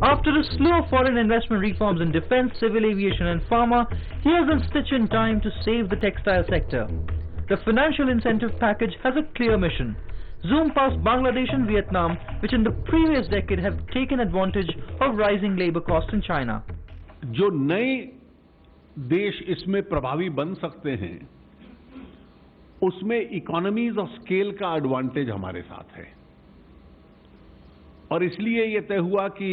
After a slow foreign investment reforms in defense, civil aviation and pharma, here's a stitch in time to save the textile sector. The financial incentive package has a clear mission. Zoom past Bangladesh and Vietnam, which in the previous decade have taken advantage of rising labor costs in China. जो नए देश इसमें प्रभावी बन सकते हैं, उसमें economies of scale का एडवांटेज हमारे साथ है और इसलिए यह तय हुआ कि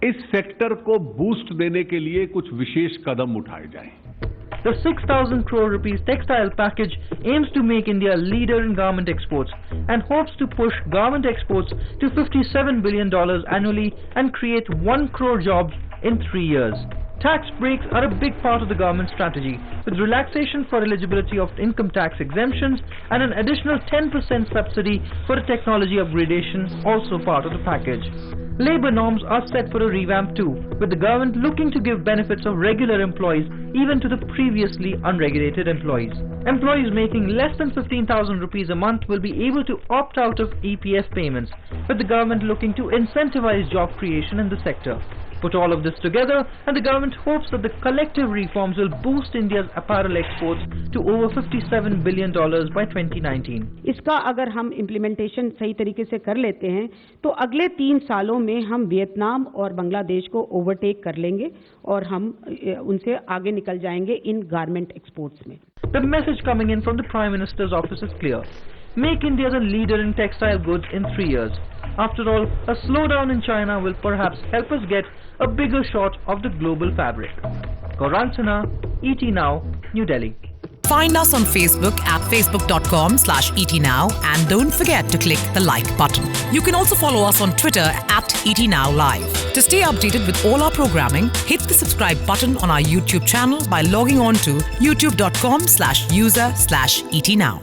इस सेक्टर को बूस्ट देने के लिए कुछ विशेष कदम उठाए जाएं। The 6,000 crore rupees textile package aims to make India a leader in garment exports and hopes to push garment exports to $57 billion annually and create 1 crore jobs in 3 years. Tax breaks are a big part of the government strategy, with relaxation for eligibility of income tax exemptions and an additional 10% subsidy for technology upgradation also part of the package. Labour norms are set for a revamp too, with the government looking to give benefits of regular employees even to the previously unregulated employees. Employees making less than 15,000 rupees a month will be able to opt out of EPF payments, with the government looking to incentivize job creation in the sector. Put all of this together and the government hopes that the collective reforms will boost India's apparel exports to over $57 billion by 2019. इसका अगर हम implementation सही तरीके से कर लेते हैं तो अगले 3 सालों में हम वियतनाम और बांग्लादेश को ओवरटेक कर लेंगे और हम उनसे आगे निकल जाएंगे इन गारमेंट एक्सपोर्ट्स में. The message coming in from the Prime Minister's office is clear. Make India the leader in textile goods in 3 years. After all, a slowdown in China will perhaps help us get a bigger shot of the global fabric. Gaurang Sinha, ET Now, New Delhi. Find us on Facebook at facebook.com/etnow and don't forget to click the like button. You can also follow us on Twitter at etnowlive. To stay updated with all our programming, hit the subscribe button on our YouTube channel by logging on to youtube.com/user/etnow.